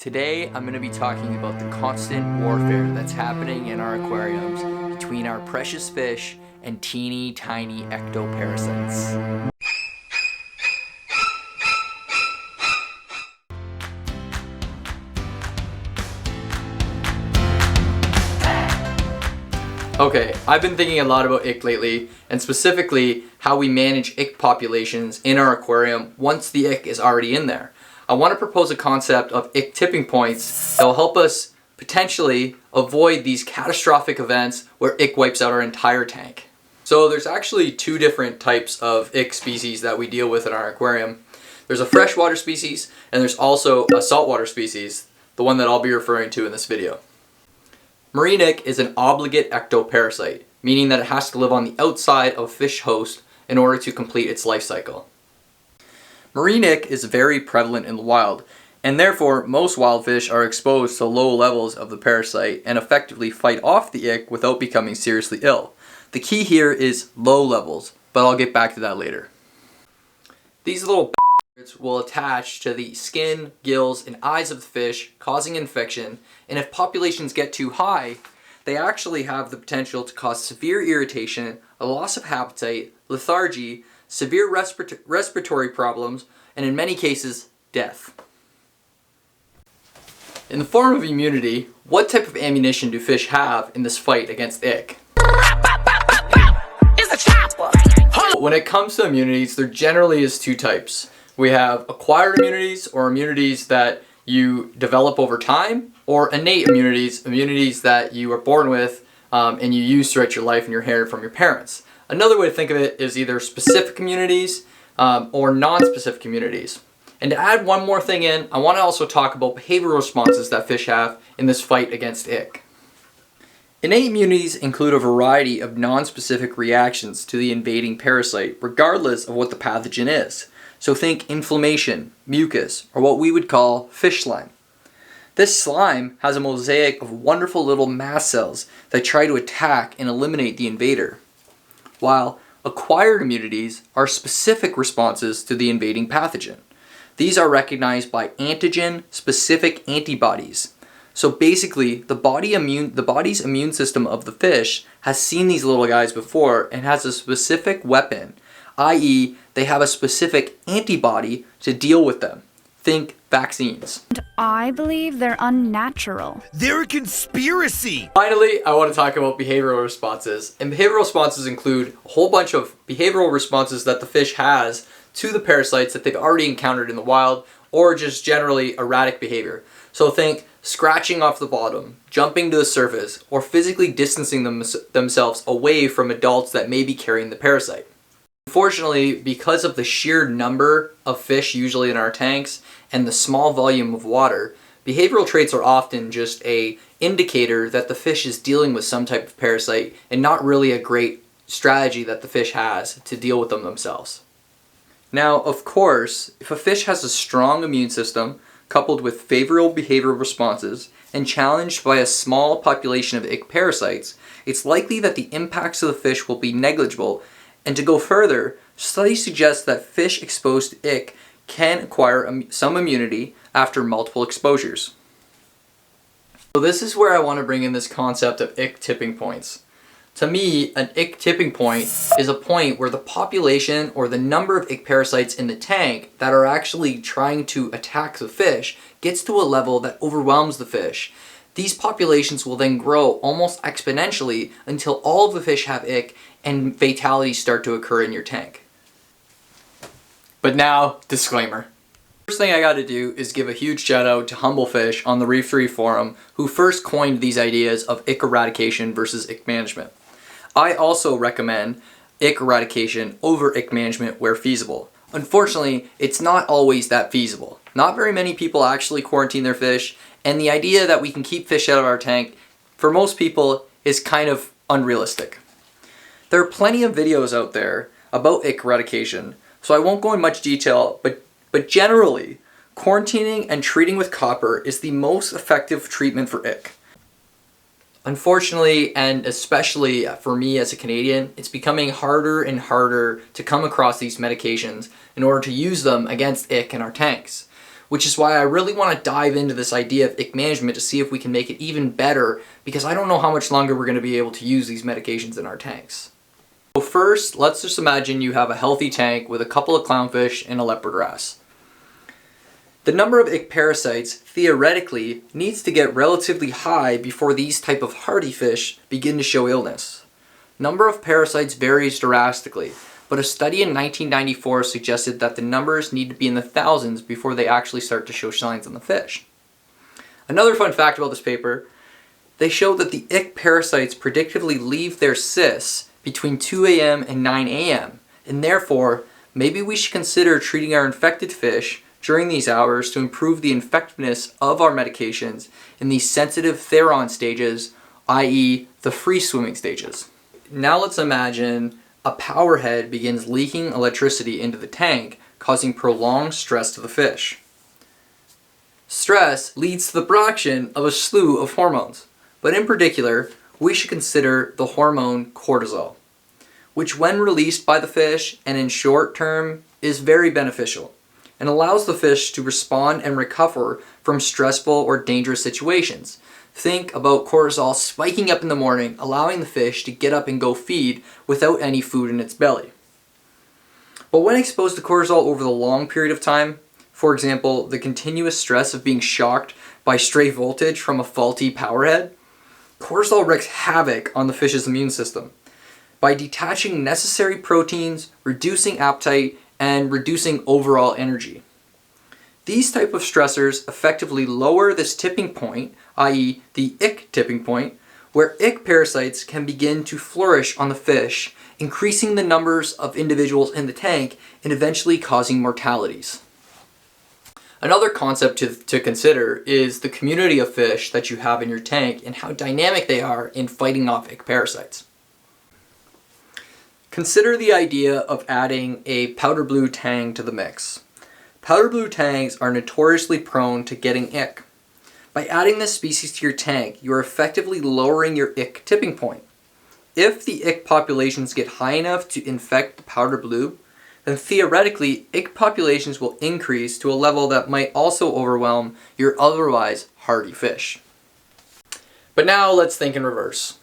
Today I'm going to be talking about the constant warfare that's happening in our aquariums between our precious fish and teeny tiny ectoparasites. Okay, I've been thinking a lot about ick lately, and specifically how we manage ick populations in our aquarium once the ick is already in there. I want to propose a concept of ick tipping points that will help us potentially avoid these catastrophic events where ick wipes out our entire tank. So there's actually two different types of ick species that we deal with in our aquarium. There's a freshwater species and there's also a saltwater species, the one that I'll be referring to in this video. Marine ick is an obligate ectoparasite, meaning that it has to live on the outside of a fish host in order to complete its life cycle. Marine ick is very prevalent in the wild, and therefore most wild fish are exposed to low levels of the parasite and effectively fight off the ick without becoming seriously ill. The key here is low levels, but I'll get back to that later. These little bastards will attach to the skin, gills, and eyes of the fish, causing infection, and if populations get too high, they actually have the potential to cause severe irritation, a loss of appetite, lethargy, severe respiratory problems, and in many cases, death. In the form of immunity, what type of ammunition do fish have in this fight against ick? When it comes to immunities, there generally is two types. We have acquired immunities, or immunities that you develop over time, or innate immunities, immunities that you are born with and you use throughout your life and you're inherited from your parents. Another way to think of it is either specific immunities or non-specific immunities. And to add one more thing in, I want to also talk about behavioral responses that fish have in this fight against ick. Innate immunities include a variety of non-specific reactions to the invading parasite, regardless of what the pathogen is. So think inflammation, mucus, or what we would call fish slime. This slime has a mosaic of wonderful little mast cells that try to attack and eliminate the invader, while acquired immunities are specific responses to the invading pathogen. These are recognized by antigen-specific antibodies. So basically, the body's immune system of the fish has seen these little guys before and has a specific weapon, i.e., they have a specific antibody to deal with them. Think vaccines. I believe they're unnatural. They're a conspiracy! Finally, I want to talk about behavioral responses. And behavioral responses include a whole bunch of behavioral responses that the fish has to the parasites that they've already encountered in the wild, or just generally erratic behavior. So think scratching off the bottom, jumping to the surface, or physically distancing themselves away from adults that may be carrying the parasite. Unfortunately, because of the sheer number of fish usually in our tanks and the small volume of water, behavioral traits are often just an indicator that the fish is dealing with some type of parasite and not really a great strategy that the fish has to deal with them themselves. Now, of course, if a fish has a strong immune system coupled with favorable behavioral responses and challenged by a small population of ick parasites, it's likely that the impacts of the fish will be negligible. And to go further, studies suggest that fish exposed to ick can acquire some immunity after multiple exposures. So this is where I want to bring in this concept of ick tipping points. To me, an ick tipping point is a point where the population or the number of ick parasites in the tank that are actually trying to attack the fish gets to a level that overwhelms the fish. These populations will then grow almost exponentially until all of the fish have ick and fatalities start to occur in your tank. But now, disclaimer. First thing I gotta do is give a huge shout out to Humblefish on the Reef forum who first coined these ideas of ick eradication versus ick management. I also recommend ick eradication over ick management where feasible. Unfortunately, it's not always that feasible. Not very many people actually quarantine their fish, and the idea that we can keep fish out of our tank, for most people, is kind of unrealistic. There are plenty of videos out there about ick eradication, so I won't go in much detail, but generally, quarantining and treating with copper is the most effective treatment for ick. Unfortunately, and especially for me as a Canadian, it's becoming harder and harder to come across these medications in order to use them against ick in our tanks. which is why I really want to dive into this idea of ick management to see if we can make it even better, because I don't know how much longer we're going to be able to use these medications in our tanks. So first, let's just imagine you have a healthy tank with a couple of clownfish and a leopard wrasse. The number of ick parasites, theoretically, needs to get relatively high before these type of hardy fish begin to show illness. Number of parasites varies drastically, but a study in 1994 suggested that the numbers need to be in the thousands before they actually start to show signs on the fish. Another fun fact about this paper, they show that the ick parasites predictively leave their cysts between 2 a.m. and 9 a.m., and therefore, maybe we should consider treating our infected fish during these hours to improve the effectiveness of our medications in these sensitive theron stages, i.e. the free swimming stages. Now let's imagine a power head begins leaking electricity into the tank, causing prolonged stress to the fish. Stress leads to the production of a slew of hormones, but in particular, we should consider the hormone cortisol, which when released by the fish and in short term is very beneficial and allows the fish to respond and recover from stressful or dangerous situations. Think about cortisol spiking up in the morning, allowing the fish to get up and go feed without any food in its belly. But when exposed to cortisol over the long period of time, for example, the continuous stress of being shocked by stray voltage from a faulty power head, cortisol wreaks havoc on the fish's immune system by detaching necessary proteins, reducing appetite, and reducing overall energy. These type of stressors effectively lower this tipping point, i.e. the ick tipping point, where ick parasites can begin to flourish on the fish, increasing the numbers of individuals in the tank and eventually causing mortalities. Another concept to consider is the community of fish that you have in your tank and how dynamic they are in fighting off ick parasites. Consider the idea of adding a powder blue tang to the mix. Powder blue tangs are notoriously prone to getting ick. By adding this species to your tank, you are effectively lowering your ick tipping point. If the ick populations get high enough to infect the powder blue, then theoretically, ick populations will increase to a level that might also overwhelm your otherwise hardy fish. But now let's think in reverse.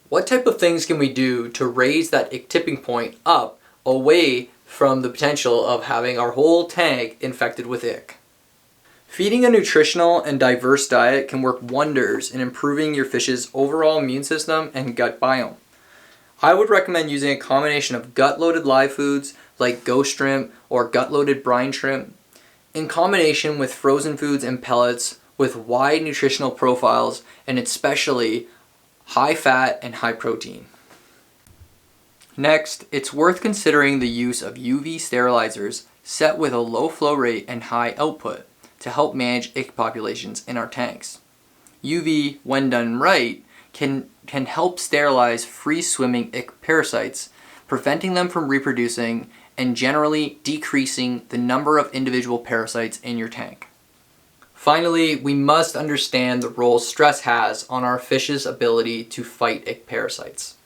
What type of things can we do to raise that ick tipping point up away from the potential of having our whole tank infected with ick? Feeding a nutritional and diverse diet can work wonders in improving your fish's overall immune system and gut biome. I would recommend using a combination of gut-loaded live foods like ghost shrimp or gut-loaded brine shrimp in combination with frozen foods and pellets with wide nutritional profiles and especially high fat and high protein. Next, it's worth considering the use of UV sterilizers set with a low flow rate and high output to help manage ick populations in our tanks. UV, when done right, can help sterilize free-swimming ick parasites, preventing them from reproducing and generally decreasing the number of individual parasites in your tank. Finally, we must understand the role stress has on our fish's ability to fight ick parasites.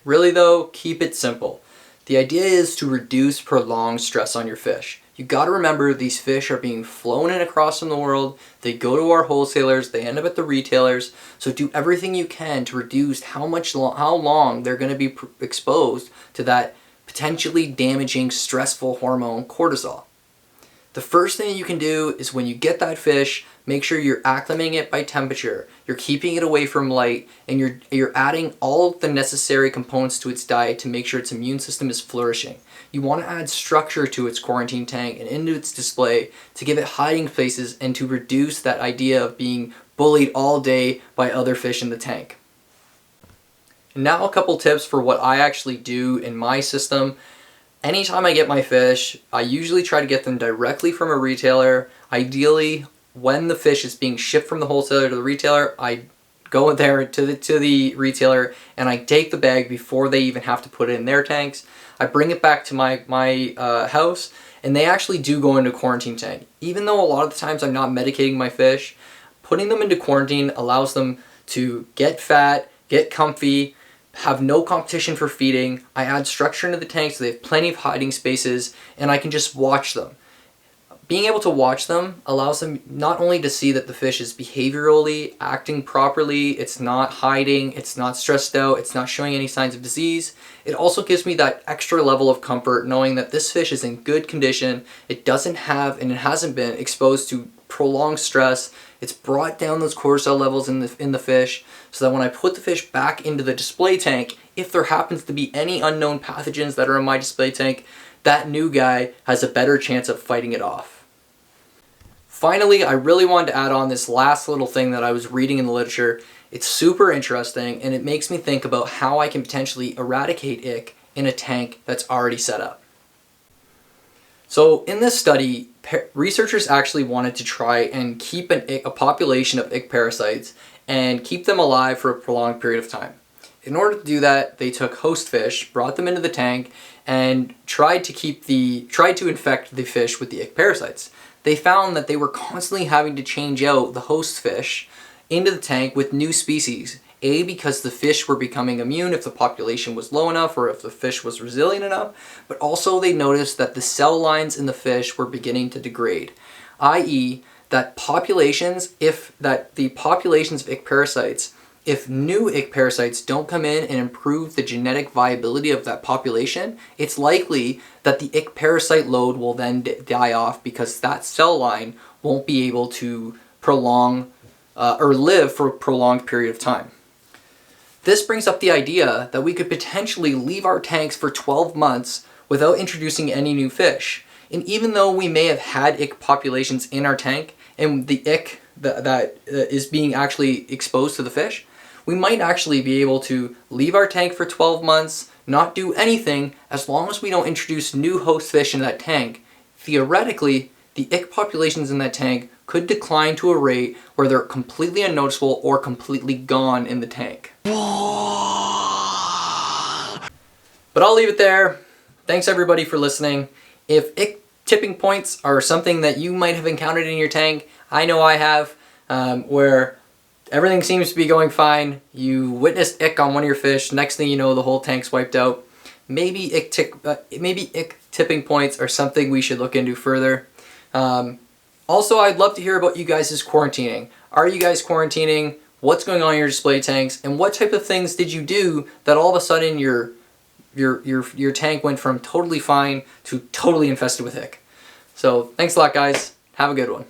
Really though, keep it simple. The idea is to reduce prolonged stress on your fish. You gotta remember these fish are being flown in across from the world, they go to our wholesalers, they end up at the retailers, so do everything you can to reduce how long they're gonna be exposed to that potentially damaging stressful hormone cortisol. The first thing you can do is when you get that fish, make sure you're acclimating it by temperature, you're keeping it away from light, and you're adding all the necessary components to its diet to make sure its immune system is flourishing. You want to add structure to its quarantine tank and into its display to give it hiding places and to reduce that idea of being bullied all day by other fish in the tank. And now a couple tips for what I actually do in my system. Anytime I get my fish, I usually try to get them directly from a retailer. Ideally, when the fish is being shipped from the wholesaler to the retailer, I go there to the retailer and I take the bag before they even have to put it in their tanks. I bring it back to my house, and they actually do go into quarantine tank. Even though a lot of the times I'm not medicating my fish, putting them into quarantine allows them to get fat, get comfy, have no competition for feeding. I add structure into the tank so they have plenty of hiding spaces and I can just watch them. Being able to watch them allows them not only to see that the fish is behaviorally acting properly, it's not hiding, it's not stressed out, it's not showing any signs of disease. It also gives me that extra level of comfort knowing that this fish is in good condition, it doesn't have and it hasn't been exposed to prolonged stress, it's brought down those cortisol levels in the fish, so that when I put the fish back into the display tank, if there happens to be any unknown pathogens that are in my display tank, that new guy has a better chance of fighting it off. Finally, I really wanted to add on this last little thing that I was reading in the literature. It's super interesting and it makes me think about how I can potentially eradicate ick in a tank that's already set up. So in this study, researchers actually wanted to try and keep a population of ick parasites and keep them alive for a prolonged period of time. In order to do that, they took host fish, brought them into the tank, and tried to infect the fish with the ick parasites. They found that they were constantly having to change out the host fish into the tank with new species. A, because the fish were becoming immune if the population was low enough or if the fish was resilient enough, but also they noticed that the cell lines in the fish were beginning to degrade, i.e. that the populations of ick parasites, if new ick parasites don't come in and improve the genetic viability of that population, it's likely that the ick parasite load will then die off because that cell line won't be able to prolong or live for a prolonged period of time. This brings up the idea that we could potentially leave our tanks for 12 months without introducing any new fish. And even though we may have had ick populations in our tank and the ick that is being actually exposed to the fish, we might actually be able to leave our tank for 12 months, not do anything, as long as we don't introduce new host fish in that tank. Theoretically, the ick populations in that tank could decline to a rate where they're completely unnoticeable or completely gone in the tank. But I'll leave it there. Thanks everybody for listening. If ick tipping points are something that you might have encountered in your tank, I know I have, where everything seems to be going fine, you witnessed ick on one of your fish, next thing you know the whole tank's wiped out. Maybe ick tipping points are something we should look into further. Also, I'd love to hear about you guys' quarantining. Are you guys quarantining? What's going on in your display tanks? And what type of things did you do that all of a sudden your tank went from totally fine to totally infested with ick? So thanks a lot guys. Have a good one.